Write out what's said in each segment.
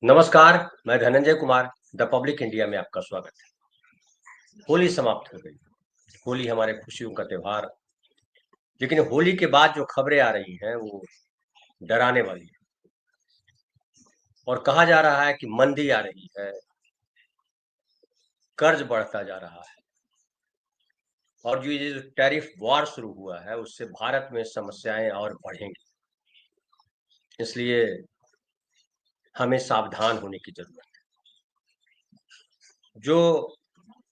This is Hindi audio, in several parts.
नमस्कार। मैं Dhananjay Kumar the public India में आपका स्वागत है। होली समाप्त हो गई। होली हमारे खुशियों का त्योहार। लेकिन होली के बाद जो खबरें आ रही हैं वो डराने वाली है। और कहा जा रहा है कि मंदी आ रही है, कर्ज बढ़ता जा रहा है और जो ये जो टैरिफ वॉर शुरू हुआ है उससे भारत में समस्याएं और बढ़ेंगी। इसलिए हमें सावधान होने की जरूरत है। जो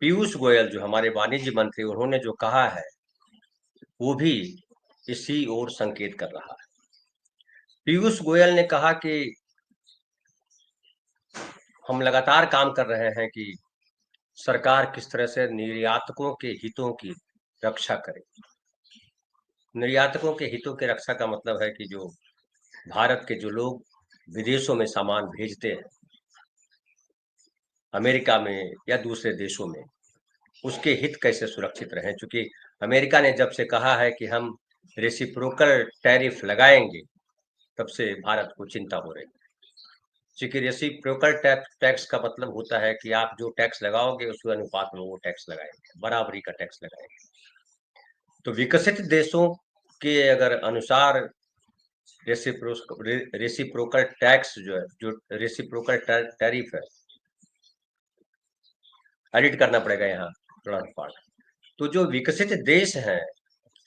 पीयूष गोयल जो हमारे वाणिज्य मंत्री उन्होंने जो कहा है वो भी इसी ओर संकेत कर रहा है। पीयूष गोयल ने कहा कि हम लगातार काम कर रहे हैं कि सरकार किस तरह से निर्यातकों के हितों की रक्षा करे। निर्यातकों के हितों की रक्षा का मतलब है कि जो भारत के जो लोग विदेशों में सामान भेजते हैं, अमेरिका में या दूसरे देशों में, उसके हित कैसे सुरक्षित रहें। चूंकि अमेरिका ने जब से कहा है कि हम रेसिप्रोकल टैरिफ लगाएंगे, तब से भारत को चिंता हो रही है। चूंकि रेसिप्रोकल टैक्स का मतलब होता है कि आप जो टैक्स लगाओगे उसके अनुपात में वो टैक्स लगाएंगे, बराबरी का टैक्स लगाएंगे। तो विकसित देशों के अगर अनुसार रेसिप्रोकल टैक्स जो है, जो रेसिप्रोकल टैरिफ है, एडिट करना पड़ेगा यहाँ थोड़ा पार्ट। तो जो विकसित देश हैं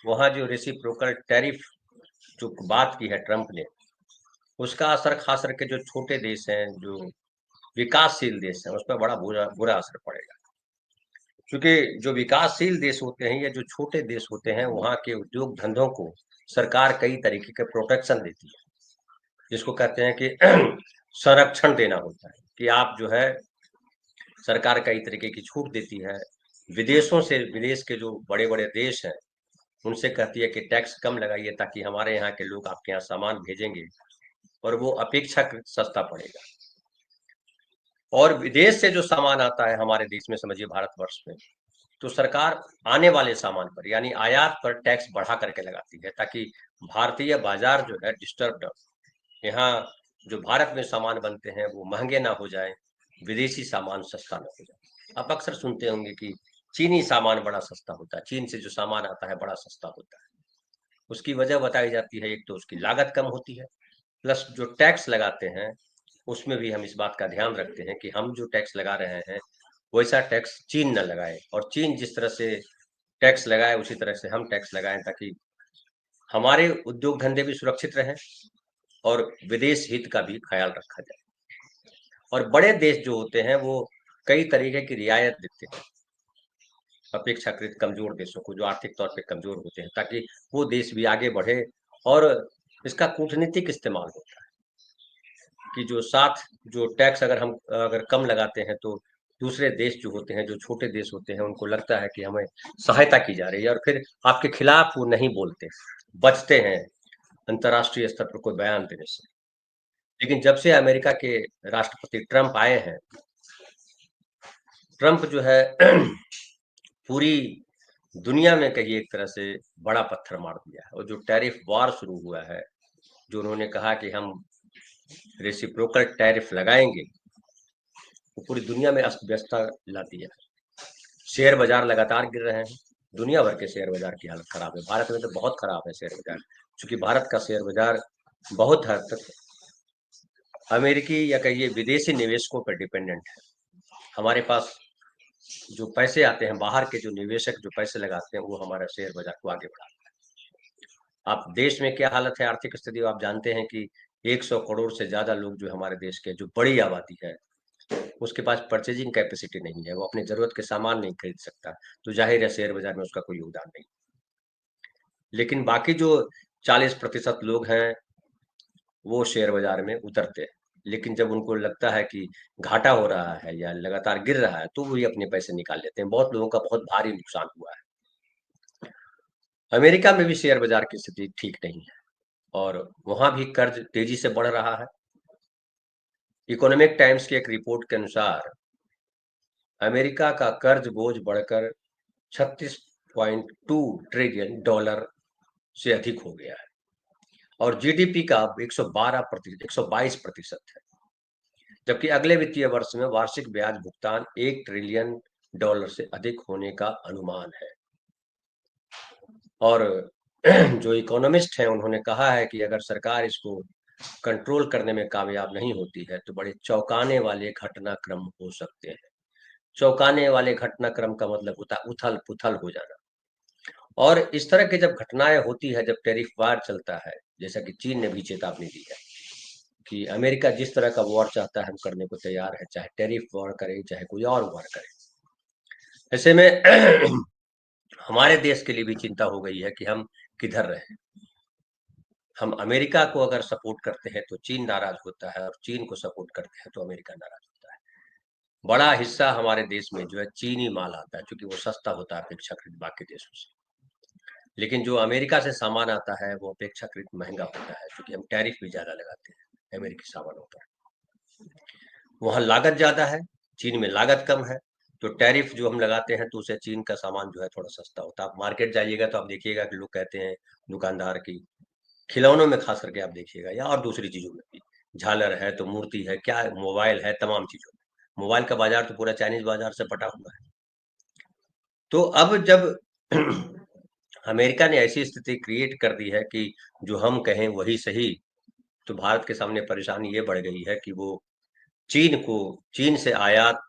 वहाँ जो रेसिप्रोकल टैरिफ जो बात की है ट्रंप ने, उसका असर खास करके जो छोटे देश हैं, जो विकासशील देश हैं, उस पर बड़ा बुरा बुरा असर पड़ेगा। क्योंकि जो विकासशील देश होते हैं या जो छोटे देश होते हैं वहाँ के उद्योग धंधों को सरकार कई तरीके के प्रोटेक्शन देती है, जिसको कहते हैं कि संरक्षण देना होता है कि आप जो है, सरकार कई तरीके की छूट देती है। विदेशों से, विदेश के जो बड़े बड़े देश हैं उनसे कहती है कि टैक्स कम लगाइए ताकि हमारे यहाँ के लोग आपके यहाँ सामान भेजेंगे और वो अपेक्षाकृत सस्ता पड़ेगा। और विदेश से जो सामान आता है हमारे देश में, समझिए भारतवर्ष में, तो सरकार आने वाले सामान पर यानी आयात पर टैक्स बढ़ा करके लगाती है ताकि भारतीय बाजार जो है डिस्टर्ब ना हो। यहाँ जो भारत में सामान बनते हैं वो महंगे ना हो जाए, विदेशी सामान सस्ता ना हो जाए। आप अक्सर सुनते होंगे कि चीनी सामान बड़ा सस्ता होता है, चीन से जो सामान आता है बड़ा सस्ता होता है। उसकी वजह बताई जाती है, एक तो उसकी लागत कम होती है, प्लस जो टैक्स लगाते हैं उसमें भी हम इस बात का ध्यान रखते हैं कि हम जो टैक्स लगा रहे हैं वैसा टैक्स चीन न लगाए, और चीन जिस तरह से टैक्स लगाए उसी तरह से हम टैक्स लगाएं ताकि हमारे उद्योग धंधे भी सुरक्षित रहें और विदेश हित का भी ख्याल रखा जाए। और बड़े देश जो होते हैं वो कई तरीके की रियायत देते हैं अपेक्षाकृत कमजोर देशों को, जो आर्थिक तौर पे कमजोर होते हैं, ताकि वो देश भी आगे बढ़े। और इसका कूटनीतिक इस्तेमाल होता है कि जो साथ जो टैक्स अगर कम लगाते हैं तो दूसरे देश जो होते हैं, जो छोटे देश होते हैं, उनको लगता है कि हमें सहायता की जा रही है और फिर आपके खिलाफ वो नहीं बोलते, बचते हैं अंतर्राष्ट्रीय स्तर पर कोई बयान देने से। लेकिन जब से अमेरिका के राष्ट्रपति ट्रंप आए हैं, ट्रंप जो है पूरी दुनिया में कहिए एक तरह से बड़ा पत्थर मार दिया है। और जो टैरिफ वॉर शुरू हुआ है, जो उन्होंने कहा कि हम रेसिप्रोकल टैरिफ लगाएंगे, वो पूरी दुनिया में अस्त व्यस्तता ला दिया है। शेयर बाजार लगातार गिर रहे हैं, दुनिया भर के शेयर बाजार की हालत खराब है, भारत में तो बहुत खराब है शेयर बाजार। क्योंकि भारत का शेयर बाजार बहुत हद तक अमेरिकी या कहिए विदेशी निवेशकों पर डिपेंडेंट है। हमारे पास जो पैसे आते हैं, बाहर के जो निवेशक जो पैसे लगाते हैं, वो हमारा शेयर बाजार को आगे बढ़ाते हैं। आप देश में क्या हालत है, आर्थिक स्थिति आप जानते हैं कि 100 करोड़ से ज्यादा लोग जो हमारे देश के, जो बड़ी आबादी है, उसके पास परचेजिंग कैपेसिटी नहीं है, वो अपनी जरूरत के सामान नहीं खरीद सकता। तो जाहिर है शेयर बाजार में उसका कोई योगदान नहीं। लेकिन बाकी जो 40% लोग हैं वो शेयर बाजार में उतरते हैं, लेकिन जब उनको लगता है कि घाटा हो रहा है या लगातार गिर रहा है तो वो ही अपने पैसे निकाल लेते हैं। बहुत लोगों का बहुत भारी नुकसान हुआ है। अमेरिका में भी शेयर बाजार की स्थिति ठीक नहीं है और वहां भी कर्ज तेजी से बढ़ रहा है। इकोनॉमिक टाइम्स की एक रिपोर्ट के अनुसार अमेरिका का कर्ज बोझ बढ़कर 36.2 ट्रिलियन डॉलर से अधिक हो गया है और जीडीपी का 122% है। जबकि अगले वित्तीय वर्ष में वार्षिक ब्याज भुगतान $1 ट्रिलियन से अधिक होने का अनुमान है। और जो इकोनॉमिस्ट हैं उन्होंने कहा है कि अगर सरकार इसको कंट्रोल करने में कामयाब नहीं होती है तो बड़े चौंकाने वाले घटनाक्रम हो सकते हैं। चौंकाने वाले घटनाक्रम का मतलब होता है उथल पुथल हो जाना। और इस तरह की जब घटनाएं होती है, जब टैरिफ वार चलता है, जैसा कि चीन ने भी चेतावनी दी है कि अमेरिका जिस तरह का वॉर चाहता है हम करने को तैयार है, चाहे टैरिफ वॉर करे चाहे कोई और वॉर करे। ऐसे में हमारे देश के लिए भी चिंता हो गई है कि हम किधर रहे। हम अमेरिका को अगर सपोर्ट करते हैं तो चीन नाराज होता है, और चीन को सपोर्ट करते हैं तो अमेरिका नाराज होता है। बड़ा हिस्सा हमारे देश में जो है चीनी माल आता है, क्योंकि वो सस्ता होता है अपेक्षाकृत बाकी देशों से। लेकिन जो अमेरिका से सामान आता है वो अपेक्षाकृत महंगा होता है, क्योंकि हम टैरिफ भी ज्यादा लगाते हैं अमेरिकी सामानों पर। वहाँ लागत ज्यादा है, चीन में लागत कम है, तो टैरिफ जो हम लगाते हैं तो उसे चीन का सामान जो है थोड़ा सस्ता होता है। आप मार्केट जाइएगा तो आप देखिएगा कि लोग कहते हैं, दुकानदार की खिलौनों में खास करके आप देखिएगा, या और दूसरी चीजों में भी, झालर है तो मूर्ति है, क्या मोबाइल है, तमाम चीजों में मोबाइल का बाजार तो पूरा चाइनीज बाजार से पटा हुआ है। तो अब जब अमेरिका ने ऐसी स्थिति क्रिएट कर दी है कि जो हम कहें वही सही, तो भारत के सामने परेशानी ये बढ़ गई है कि वो चीन से आयात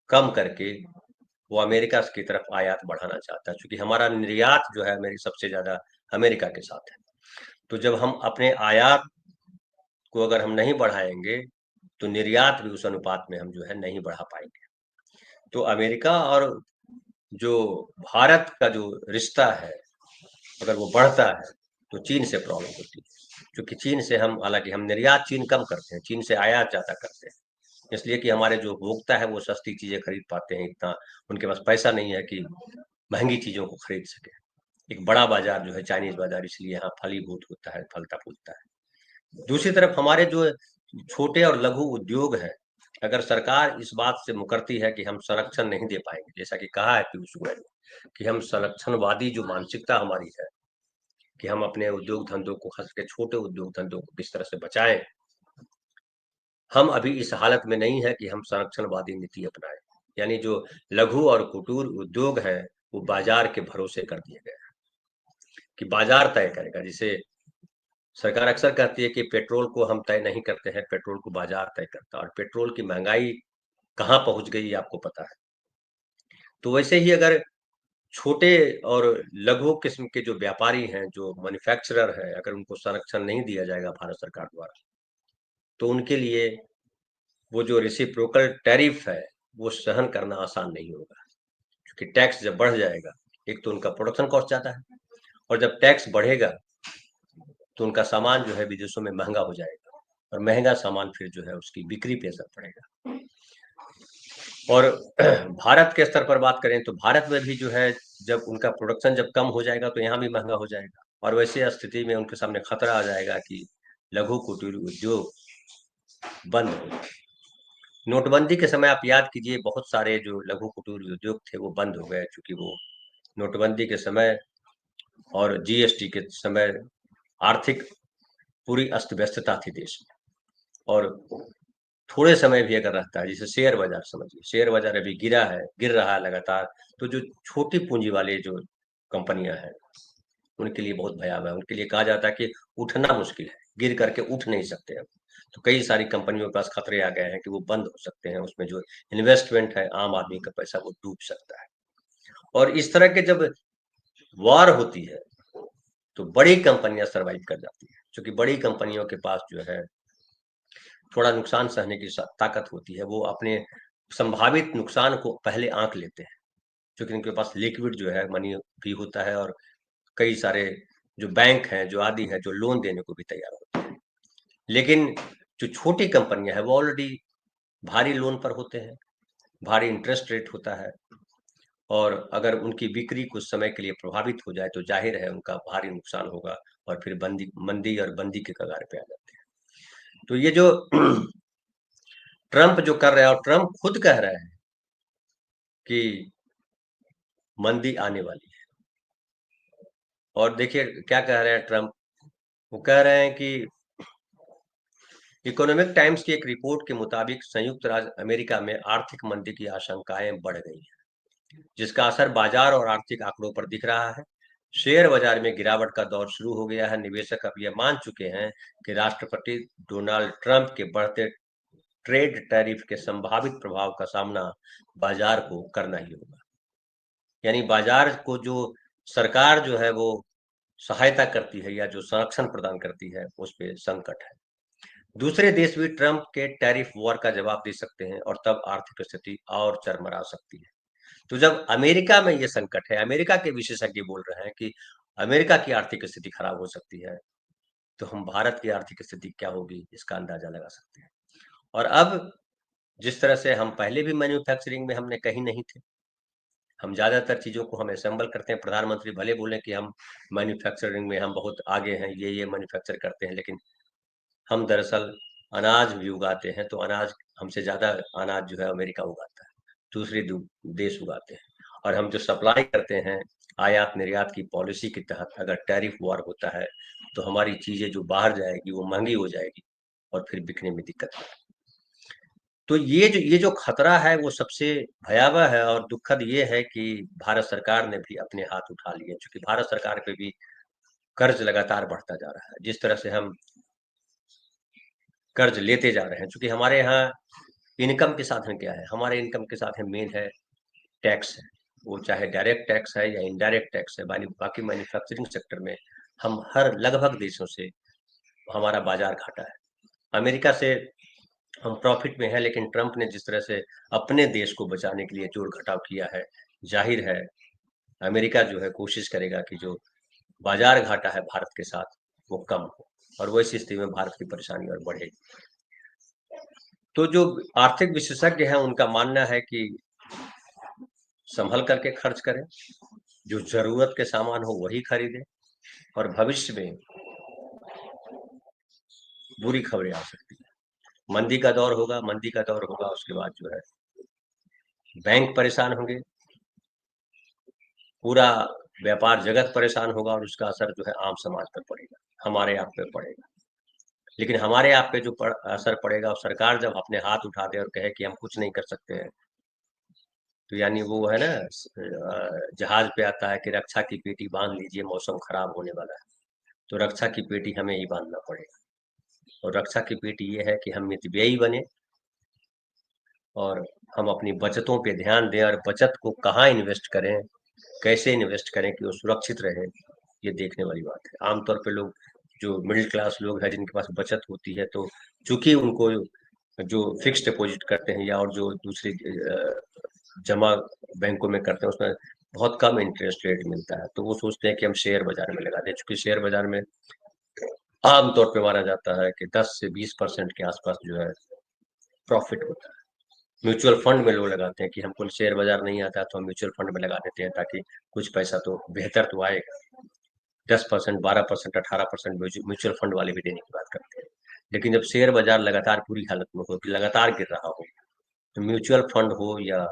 कम करके वो अमेरिका की तरफ आयात बढ़ाना चाहता है, क्योंकि हमारा निर्यात जो है मेरी सबसे ज्यादा अमेरिका के साथ है। तो जब हम अपने आयात को अगर हम नहीं बढ़ाएंगे तो निर्यात भी उस अनुपात में हम जो है नहीं बढ़ा पाएंगे। तो अमेरिका और जो भारत का जो रिश्ता है, अगर वो बढ़ता है तो चीन से प्रॉब्लम होती है, क्योंकि चीन से हम, हालांकि हम निर्यात चीन कम करते हैं, चीन से आयात ज्यादा करते हैं, इसलिए कि हमारे जो उपभोक्ता है वो सस्ती चीजें खरीद पाते हैं, इतना उनके पास पैसा नहीं है कि महंगी चीजों को खरीद सके। एक बड़ा बाजार जो है चाइनीज बाजार, इसलिए यहाँ फलीभूत होता है, फलता फूलता है। दूसरी तरफ हमारे जो छोटे और लघु उद्योग हैं, अगर सरकार इस बात से मुकरती है कि हम संरक्षण नहीं दे पाएंगे, जैसा कि कहा है पीयूष गोयल ने कि हम संरक्षणवादी जो मानसिकता हमारी है कि हम अपने उद्योग धंधों को, खास करके छोटे उद्योग धंधों को किस तरह से बचाएं, हम अभी इस हालत में नहीं है कि हम संरक्षणवादी नीति अपनाएं। यानी जो लघु और कुटीर उद्योग है वो बाजार के भरोसे कर दिए गए हैं कि बाजार तय करेगा। जिसे सरकार अक्सर कहती है कि पेट्रोल को हम तय नहीं करते हैं, पेट्रोल को बाजार तय करता है, और पेट्रोल की महंगाई कहाँ पहुंच गई ये आपको पता है। तो वैसे ही अगर छोटे और लघु किस्म के जो व्यापारी हैं, जो मैन्युफैक्चरर है, अगर उनको संरक्षण नहीं दिया जाएगा भारत सरकार द्वारा, तो उनके लिए वो जो रेसिप्रोकल टैरिफ है वो सहन करना आसान नहीं होगा। क्योंकि टैक्स जब बढ़ जाएगा, एक तो उनका प्रोडक्शन कॉस्ट ज्यादा है, और जब टैक्स बढ़ेगा तो उनका सामान जो है विदेशों में महंगा हो जाएगा, और महंगा सामान फिर जो है उसकी बिक्री पे असर पड़ेगा। और भारत के स्तर पर बात करें तो भारत में भी जो है, जब उनका प्रोडक्शन जब कम हो जाएगा तो यहाँ भी महंगा हो जाएगा, और वैसे स्थिति में उनके सामने खतरा आ जाएगा कि लघु कुटीर उद्योग बंद हो जाए। नोटबंदी के समय आप याद कीजिए, बहुत सारे जो लघु कुटीर उद्योग थे वो बंद हो गए, क्योंकि वो नोटबंदी के समय और जीएसटी के समय आर्थिक पूरी अस्त व्यस्तता थी देश में। और थोड़े समय भी अगर रहता है, जैसे शेयर बाजार समझिए, शेयर बाजार अभी गिर रहा है लगातार, तो जो छोटी पूंजी वाले जो कंपनियां हैं उनके लिए बहुत भयावह है। उनके लिए कहा जाता है कि उठना मुश्किल है, गिर करके उठ नहीं सकते अब। तो कई सारी कंपनियों के पास खतरे आ गए हैं कि वो बंद हो सकते हैं, उसमें जो इन्वेस्टमेंट है आम आदमी का पैसा वो डूब सकता है। और इस तरह के जब वार होती है तो बड़ी कंपनियां सरवाइव कर जाती है, क्योंकि बड़ी कंपनियों के पास जो है थोड़ा नुकसान सहने की ताकत होती है। वो अपने संभावित नुकसान को पहले आंक लेते हैं, क्योंकि उनके पास लिक्विड जो है मनी भी होता है, और कई सारे जो बैंक हैं, जो आदि हैं, जो लोन देने को भी तैयार होते हैं। लेकिन जो छोटी कंपनियां हैं वो ऑलरेडी भारी लोन पर होते हैं, भारी इंटरेस्ट रेट होता है, और अगर उनकी बिक्री कुछ समय के लिए प्रभावित हो जाए तो जाहिर है उनका भारी नुकसान होगा, और फिर मंदी और बंदी के कगार पे आ जाते हैं। तो ये जो ट्रंप जो कर रहा है, और ट्रंप खुद कह रहा है कि मंदी आने वाली है। और देखिए क्या कह रहे हैं ट्रंप, वो कह रहे हैं कि इकोनॉमिक टाइम्स की एक रिपोर्ट के मुताबिक संयुक्त राज्य अमेरिका में आर्थिक मंदी की आशंकाएं बढ़ गई हैं, जिसका असर बाजार और आर्थिक आंकड़ों पर दिख रहा है। शेयर बाजार में गिरावट का दौर शुरू हो गया है। निवेशक अब यह मान चुके हैं कि राष्ट्रपति डोनाल्ड ट्रंप के बढ़ते ट्रेड टैरिफ के संभावित प्रभाव का सामना बाजार को करना ही होगा। यानी बाजार को जो सरकार जो है वो सहायता करती है या जो संरक्षण प्रदान करती है, उस पे संकट है। दूसरे देश भी ट्रंप के टैरिफ वॉर का जवाब दे सकते हैं और तब आर्थिक स्थिति और चरमरा सकती है। तो जब अमेरिका में ये संकट है, अमेरिका के विशेषज्ञ बोल रहे हैं कि अमेरिका की आर्थिक स्थिति खराब हो सकती है, तो हम भारत की आर्थिक स्थिति क्या होगी इसका अंदाजा लगा सकते हैं। और अब जिस तरह से हम पहले भी मैन्युफैक्चरिंग में हमने कहीं नहीं थे, हम ज्यादातर चीजों को हम असेंबल करते हैं। प्रधानमंत्री भले बोले कि हम मैन्युफैक्चरिंग में हम बहुत आगे हैं, ये मैन्युफैक्चर करते हैं, लेकिन हम दरअसल अनाज भी उगाते हैं। तो अनाज हमसे ज्यादा अनाज जो है अमेरिका उगाता है, दूसरे देश उगाते हैं। और हम जो सप्लाई करते हैं आयात निर्यात की पॉलिसी के तहत, अगर टैरिफ वॉर होता है तो हमारी चीजें जो बाहर जाएगी वो महंगी हो जाएगी और फिर बिकने में दिक्कत है। तो ये जो खतरा है वो सबसे भयावह है। और दुखद ये है कि भारत सरकार ने भी अपने हाथ उठा लिए, क्योंकि भारत सरकार पे भी कर्ज लगातार बढ़ता जा रहा है। जिस तरह से हम कर्ज लेते जा रहे हैं, क्योंकि हमारे यहाँ इनकम के साधन क्या है? हमारे इनकम के साधन मेन है टैक्स है। वो चाहे डायरेक्ट टैक्स है या इनडायरेक्ट टैक्स है। बाकी मैन्युफैक्चरिंग सेक्टर में हम हर लगभग देशों से हमारा बाजार घाटा है। अमेरिका से हम प्रॉफिट में है, लेकिन ट्रंप ने जिस तरह से अपने देश को बचाने के लिए जोड़ घटाव किया है, जाहिर है अमेरिका जो है कोशिश करेगा कि जो बाजार घाटा है भारत के साथ वो कम हो, और वैसी स्थिति में भारत की परेशानी और बढ़ेगी। तो जो आर्थिक विशेषज्ञ हैं उनका मानना है कि संभल करके खर्च करें, जो जरूरत के सामान हो वही खरीदें, और भविष्य में बुरी खबरें आ सकती है। मंदी का दौर होगा, उसके बाद जो है बैंक परेशान होंगे, पूरा व्यापार जगत परेशान होगा, और उसका असर जो है आम समाज पर पड़ेगा, हमारे आप पे पड़ेगा। लेकिन हमारे आप पे जो असर पड़ेगा, और सरकार जब अपने हाथ उठा दे और कहे कि हम कुछ नहीं कर सकते हैं, तो यानी वो है ना, जहाज पे आता है कि रक्षा की पेटी बांध लीजिए, मौसम खराब होने वाला है। तो रक्षा की पेटी हमें ही बांधना पड़ेगा, और रक्षा की पेटी ये है कि हम मितव्ययी बने और हम अपनी बचतों पे ध्यान दें, और बचत को कहाँ इन्वेस्ट करें, कैसे इन्वेस्ट करें कि वो सुरक्षित रहे, ये देखने वाली बात है। आमतौर पे लोग, जो मिडिल क्लास लोग हैं जिनके पास बचत होती है, तो चूंकि उनको जो फिक्स डिपॉजिट करते हैं या और जो दूसरी जमा बैंकों में करते हैं, उसमें बहुत कम इंटरेस्ट रेट मिलता है, तो वो सोचते हैं कि हम शेयर बाजार में लगा दें। चूंकि शेयर बाजार में आमतौर पे माना जाता है कि 10 से 20% के आसपास जो है प्रॉफिट होता है। म्यूचुअल फंड में लोग लगाते हैं कि हमको शेयर बाजार नहीं आता तो हम म्यूचुअल फंड में लगा देते हैं, ताकि कुछ पैसा तो बेहतर तो आएगा। 10%, 12%, 18% म्यूचुअल फंड वाले भी देने की बात करते हैं। लेकिन जब शेयर बाजार लगातार बुरी हालत में हो, कि लगातार गिर रहा हो, तो म्यूचुअल फंड हो या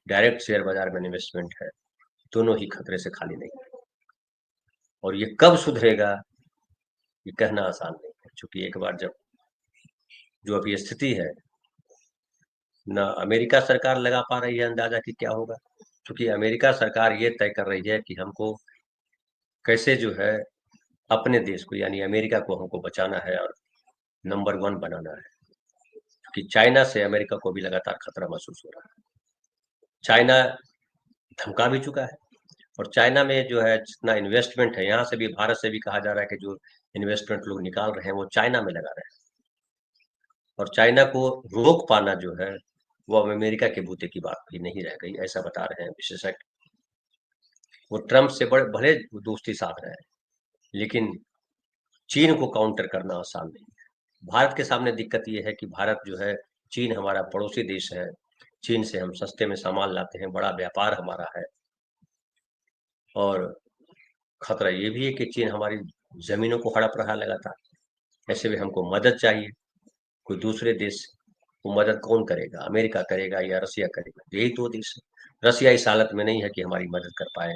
डायरेक्ट शेयर बाजार में इन्वेस्टमेंट है, दोनों ही खतरे से खाली नहीं है। और ये कब सुधरेगा, ये कहना आसान नहीं है, क्योंकि एक बार जब जो अभी स्थिति है, ना अमेरिका सरकार लगा पा रही है अंदाजा कि क्या होगा, क्योंकि अमेरिका सरकार ये तय कर रही है कि हमको कैसे जो है अपने देश को, यानी अमेरिका को हमको बचाना है और नंबर 1 बनाना है। कि चाइना से अमेरिका को भी लगातार खतरा महसूस हो रहा है। चाइना धमका भी चुका है, और चाइना में जो है जितना इन्वेस्टमेंट है, यहाँ से भी भारत से भी कहा जा रहा है कि जो इन्वेस्टमेंट लोग निकाल रहे हैं वो चाइना में लगा रहे हैं, और चाइना को रोक पाना जो है वो अब अमेरिका के बूते की बात भी नहीं रह गई, ऐसा बता रहे हैं विशेषज्ञ। वो ट्रंप से बड़े भले दोस्ती साध रहे हैं, लेकिन चीन को काउंटर करना आसान नहीं है। भारत के सामने दिक्कत ये है कि भारत जो है, चीन हमारा पड़ोसी देश है, चीन से हम सस्ते में सामान लाते हैं, बड़ा व्यापार हमारा है। और खतरा ये भी है कि चीन हमारी जमीनों को हड़प रहा है लगातार। ऐसे में हमको मदद चाहिए, कोई दूसरे देश को मदद कौन करेगा? अमेरिका करेगा या रसिया करेगा? यही 2 देश है। रसिया इस हालत में नहीं है कि हमारी मदद कर पाए,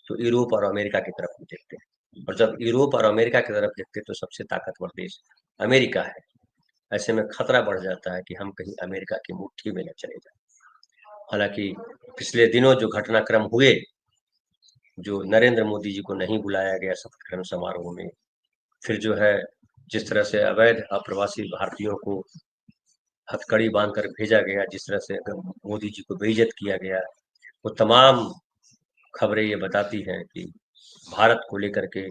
तो यूरोप और अमेरिका की तरफ हम देखते हैं, और जब यूरोप और अमेरिका की तरफ देखते हैं तो सबसे ताकतवर देश अमेरिका है। ऐसे में खतरा बढ़ जाता है कि हम कहीं अमेरिका की मुट्ठी में न चले जाएँ। हालाँकि पिछले दिनों जो घटनाक्रम हुए, जो नरेंद्र मोदी जी को नहीं बुलाया गया शपथ ग्रहण समारोह में, फिर जो है जिस तरह से अवैध अप्रवासी भारतीयों को हथकड़ी बाँध कर भेजा गया, जिस तरह से मोदी जी को बेइज़्ज़त किया गया, वो तमाम खबरें ये बताती हैं कि भारत को लेकर के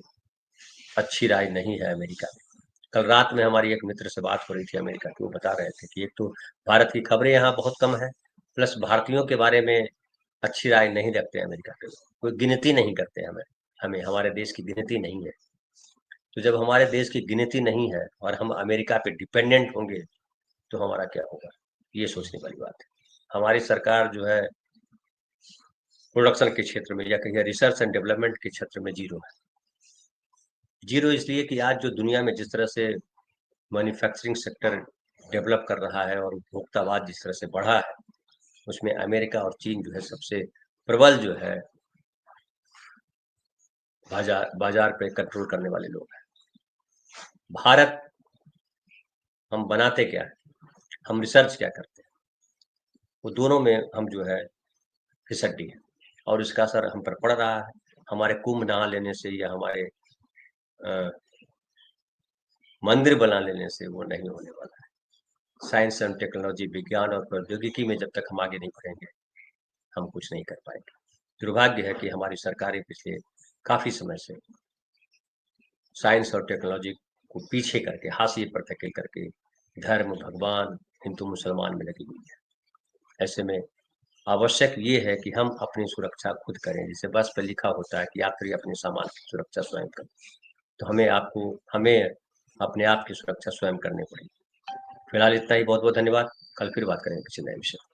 अच्छी राय नहीं है अमेरिका में। कल रात में हमारी एक मित्र से बात हो रही थी अमेरिका की, वो बता रहे थे कि एक तो भारत की खबरें यहाँ बहुत कम है, प्लस भारतीयों के बारे में अच्छी राय नहीं रखते अमेरिका के लोग। कोई गिनती नहीं करते हमें हमें हमारे देश की गिनती नहीं है। तो जब हमारे देश की गिनती नहीं है और हम अमेरिका पे डिपेंडेंट होंगे, तो हमारा क्या होगा? ये सोचने वाली बात है। हमारी सरकार जो है प्रोडक्शन के क्षेत्र में या कहिए रिसर्च एंड डेवलपमेंट के क्षेत्र में ज़ीरो है। ज़ीरो इसलिए कि आज जो दुनिया में जिस तरह से मैन्युफैक्चरिंग सेक्टर डेवलप कर रहा है और उपभोक्तावाद जिस तरह से बढ़ा है, उसमें अमेरिका और चीन जो है सबसे प्रबल जो है बाज़ार पे कंट्रोल करने वाले लोग हैं। भारत हम बनाते क्या हैं? हम रिसर्च क्या करते हैं? वो दोनों में हम जो है फिसड्डी हैं और इसका असर हम पर पड़ रहा है। हमारे कुंभ नहा लेने से या हमारे अ, मंदिर बना लेने से वो नहीं होने वाला है। साइंस एंड टेक्नोलॉजी, विज्ञान और प्रौद्योगिकी में जब तक हम आगे नहीं बढ़ेंगे, हम कुछ नहीं कर पाएँगे। दुर्भाग्य है कि हमारी सरकारें पिछले काफ़ी समय से साइंस और टेक्नोलॉजी को पीछे करके, हाशिए पर धकेल करके धर्म, भगवान, हिंदू-मुसलमान में लगी हुई है। ऐसे में आवश्यक ये है कि हम अपनी सुरक्षा खुद करें। जैसे बस पे लिखा होता है कि यात्री अपने सामान की सुरक्षा स्वयं करें। तो हमें अपने आप की सुरक्षा स्वयं करनी पड़ेगी। फिलहाल इतना ही। बहुत-बहुत धन्यवाद। कल फिर बात करेंगे किसी नए विषय पे।